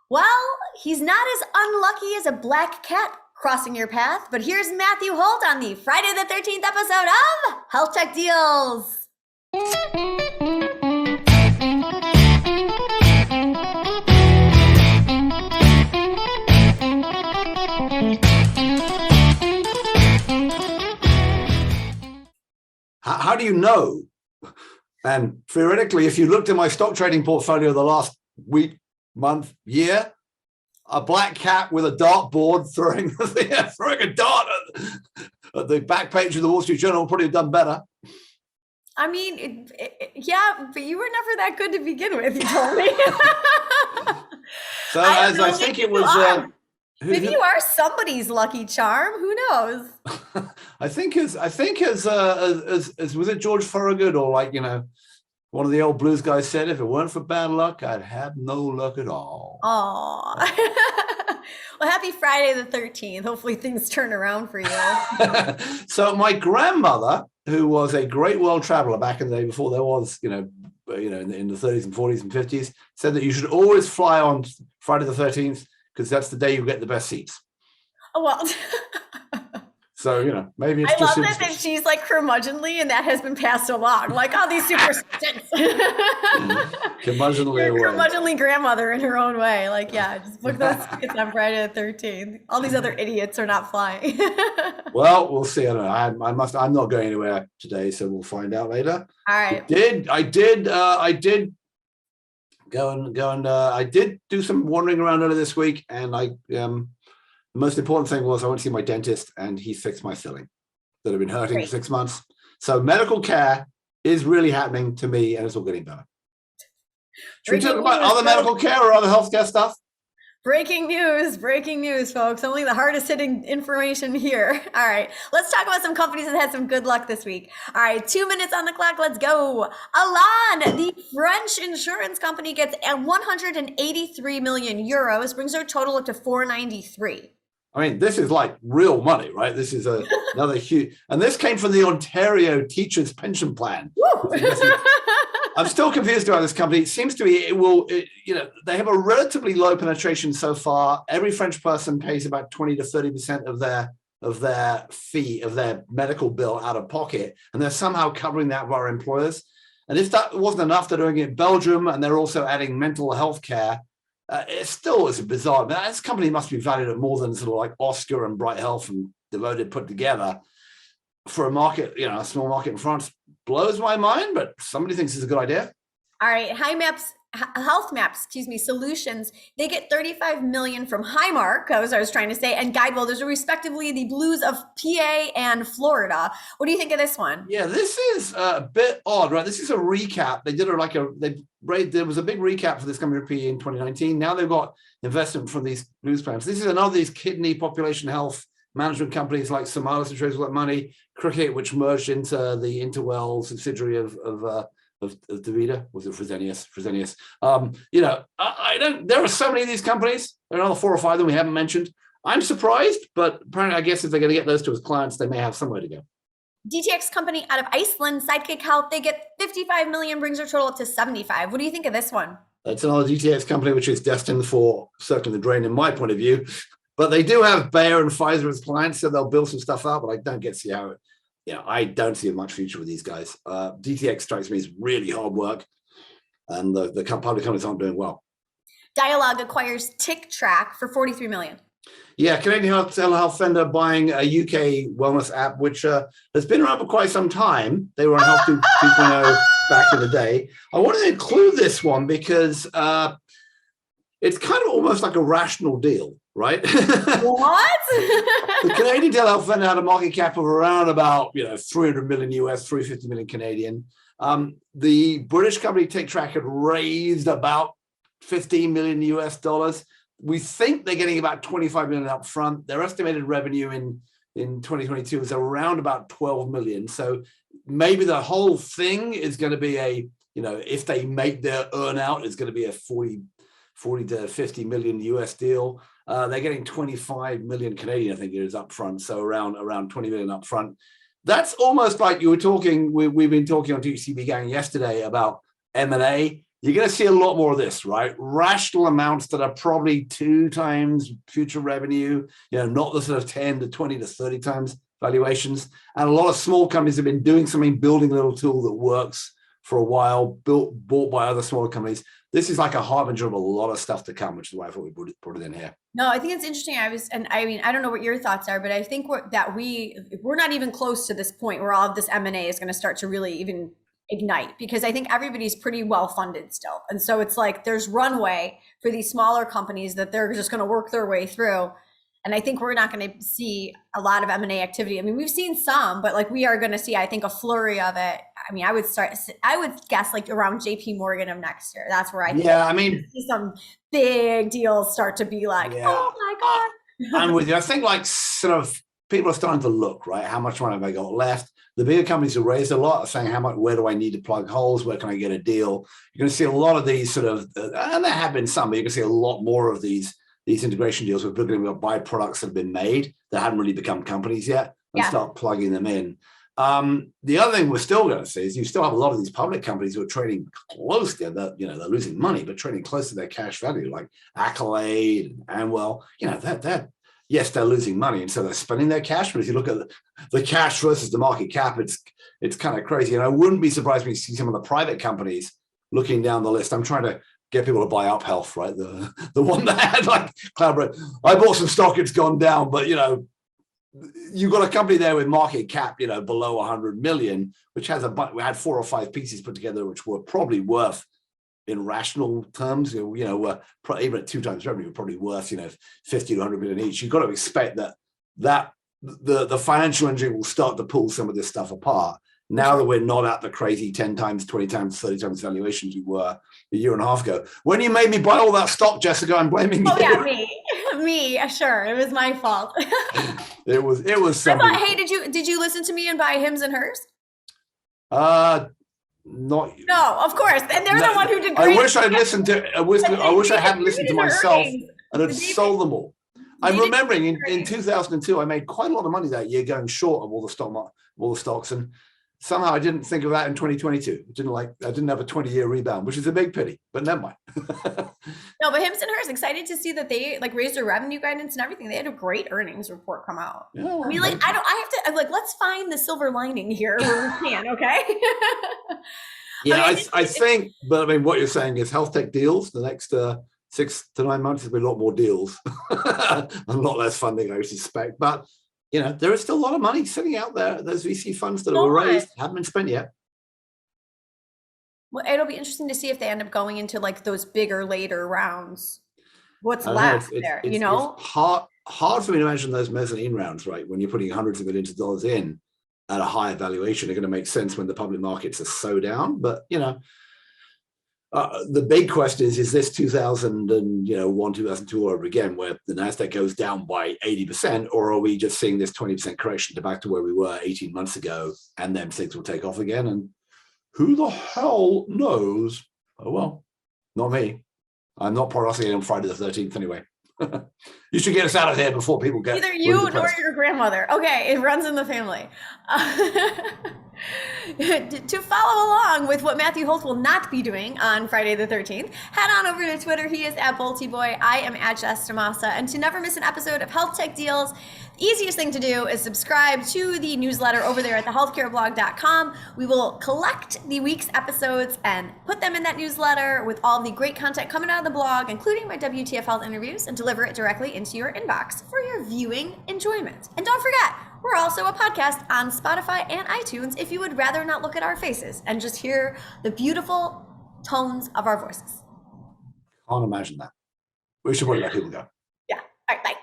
Well, he's not as unlucky as a black cat crossing your path, but here's Matthew Holt on the Friday the 13th episode of Health Tech Deals. How do you know? And theoretically, if you looked at my stock trading portfolio the last week, month, year, a black cat with a dartboard throwing a dart at the back page of the Wall Street Journal would probably have done better. I mean, yeah, but you were never that good to begin with, you told me. So I think it was... Maybe you are somebody's lucky charm. Who knows? I think as was it George Thorogood or one of the old blues guys said, if it weren't for bad luck, I'd have no luck at all. Oh, well, happy Friday the 13th. Hopefully things turn around for you. So my grandmother, who was a great world traveler back in the day before there was, in the 30s and 40s and 50s, said that you should always fly on Friday the 13th because that's the day you get the best seats. Oh, well. So, maybe it's I just... love that she's like curmudgeonly and that has been passed along. Like, oh, these superstitions. Curmudgeonly away. Curmudgeonly grandmother in her own way. Like, yeah, just book those tickets on Friday the 13th. All these other idiots are not flying. Well, we'll see. I don't know. I'm not going anywhere today, so we'll find out later. All right. I did do some wandering around earlier this week, and the most important thing was I went to see my dentist and he fixed my filling that had been hurting for 6 months. So medical care is really happening to me and it's all getting better. Should we talk about other medical care or other healthcare stuff? Breaking news, folks. Only the hardest hitting information here. All right, let's talk about some companies that had some good luck this week. All right, 2 minutes on the clock. Let's go. Alan, the French insurance company, gets 183 million euros, brings their total up to 493. I mean, this is like real money, right? This is another huge, and this came from the Ontario Teachers Pension Plan. I'm still confused about this company. It seems to be they have a relatively low penetration so far. Every French person pays about 20 to 30% of their fee of their medical bill out of pocket, and they're somehow covering that via employers. And if that wasn't enough, they're doing it in Belgium, and they're also adding mental health care. It still is bizarre. I mean, this company must be valued at more than sort of like Oscar and Bright Health and Devoted put together for a market, a small market in France. Blows my mind, but somebody thinks it's a good idea. All right, HealthMap Solutions, they get 35 million from Highmark, as I was trying to say, and Guidewell. Those are respectively the Blues of PA and Florida. What do you think of this one? Yeah, this is a bit odd, right? This is a recap. They did there was a big recap for this company PA in 2019. Now they've got investment from these Blues plans. This is another of these kidney population health management companies like Somalis, which raised all that money, Cricket, which merged into the Interwell subsidiary of DaVita. Was it Fresenius? There are so many of these companies. There are another 4 or 5 that we haven't mentioned. I'm surprised, but apparently I guess if they're going to get those to as clients, they may have somewhere to go. DTx company out of Iceland, Sidekick Health, they get 55 million, brings their total up to 75. What do you think of this one? It's another DTx company, which is destined for circling the drain in my point of view. But they do have Bayer and Pfizer as clients, so they'll build some stuff out, but I don't get to see how I don't see much future with these guys. DTx strikes me as really hard work, and the public companies aren't doing well. Dialogue acquires Tictrac for 43 million. Yeah, Canadian health vendor buying a UK wellness app, which has been around for quite some time. They were on Health 2.0 back in the day. I wanted to include this one because it's kind of almost like a rational deal, right? What? The Canadian telehealth vendor had a market cap of around about 300 million US, 350 million Canadian. The British company Tictrac had raised about 15 million US dollars. We think they're getting about 25 million up front. Their estimated revenue in 2022 is around about 12 million. So maybe the whole thing is going to be if they make their earn out, it's going to be a 40 to 50 million US deal. They're getting 25 million Canadian, I think it is up front. So around 20 million up front. That's almost like you were talking, we've been talking on TCB Gang yesterday about M&A. you're going to see a lot more of this, right? Rational amounts that are probably 2 times future revenue, not the sort of 10 to 20 to 30 times valuations. And a lot of small companies have been doing something, building a little tool that works for a while, bought by other smaller companies. This is like a harbinger of a lot of stuff to come, which is why I thought we put it in here. No, I think it's interesting. I don't know what your thoughts are, but I think we're not even close to this point where all of this M&A is going to start to really even ignite, because I think everybody's pretty well funded still. And so it's like there's runway for these smaller companies that they're just going to work their way through. And I think we're not going to see a lot of M&A activity. I mean, we've seen some, but like we are going to see, I think, a flurry of it. I mean, I would guess like around JP Morgan of next year. That's where I think see some big deals start to be like, oh my God. I'm with you. I think like sort of people are starting to look, right? How much money have I got left? The bigger companies have raised a lot, saying where do I need to plug holes? Where can I get a deal? You're going to see a lot of these sort of, and there have been some, but you're going to see a lot more of these integration deals where people are going to buy products that have been made that haven't really become companies yet and start plugging them in. The other thing we're still going to see is you still have a lot of these public companies who are trading close to they're losing money, but trading close to their cash value, like Accolade and yes, they're losing money, and so they're spending their cash. But if you look at the cash versus the market cap, it's kind of crazy. And I wouldn't be surprised when you see some of the private companies looking down the list. I'm trying to get people to buy Up Health, right? The one that had like cloud. I bought some stock; it's gone down, but you've got a company there with market cap, below 100 million, which we had 4 or 5 pieces put together, which were probably worth, in rational terms, even at 2 times revenue, probably worth, 50 to 100 million each. You've got to expect that the financial engine will start to pull some of this stuff apart. Now that we're not at the crazy 10 times, 20 times, 30 times valuations we were a year and a half ago. When you made me buy all that stock, Jessica, I'm blaming you. Oh yeah, me, sure. It was my fault. It was something. Hey, did you listen to me and buy Hims and Hers? Not. No, of course. And they're the one who did great. I wish I'd listened to. I wish I hadn't listened to myself and had sold them all. I'm remembering in 2002, I made quite a lot of money that year going short of all the stocks, and somehow I didn't think of that in 2022. I didn't have a 20-year rebound, which is a big pity, but never mind. No, but Hims and Hers, excited to see that they raised their revenue guidance and everything. They had a great earnings report come out. Yeah, I mean, let's find the silver lining here where we can, okay? Yeah, I think, but I mean, what you're saying is health tech deals, the next 6 to 9 months, there'll be a lot more deals, a lot less funding, I suspect. But, there is still a lot of money sitting out there. Those VC funds that were raised haven't been spent yet. Well, it'll be interesting to see if they end up going into those bigger later rounds. What's left there, It's hard for me to imagine those mezzanine rounds, right? When you're putting hundreds of millions of dollars in at a higher valuation, they're going to make sense when the public markets are so down. But, the big question is this 2001, 2002 all over again, where the NASDAQ goes down by 80%, or are we just seeing this 20% correction to back to where we were 18 months ago, and then things will take off again? And who the hell knows? Oh, well, not me. I'm not prognosticating on Friday the 13th anyway. You should get us out of here before people get either you nor your grandmother. Okay, it runs in the family. To follow along with what Matthew Holt will not be doing on Friday the 13th, head on over to Twitter. He is at BoltyBoy. I am at Jess DaMassa. And to never miss an episode of Health Tech Deals, the easiest thing to do is subscribe to the newsletter over there at thehealthcareblog.com. We will collect the week's episodes and put them in that newsletter with all the great content coming out of the blog, including my WTF Health interviews, and deliver it directly into your inbox for your viewing enjoyment. And don't forget, we're also a podcast on Spotify and iTunes if you would rather not look at our faces and just hear the beautiful tones of our voices. Can't imagine that. We should probably let people go. Yeah. All right, bye.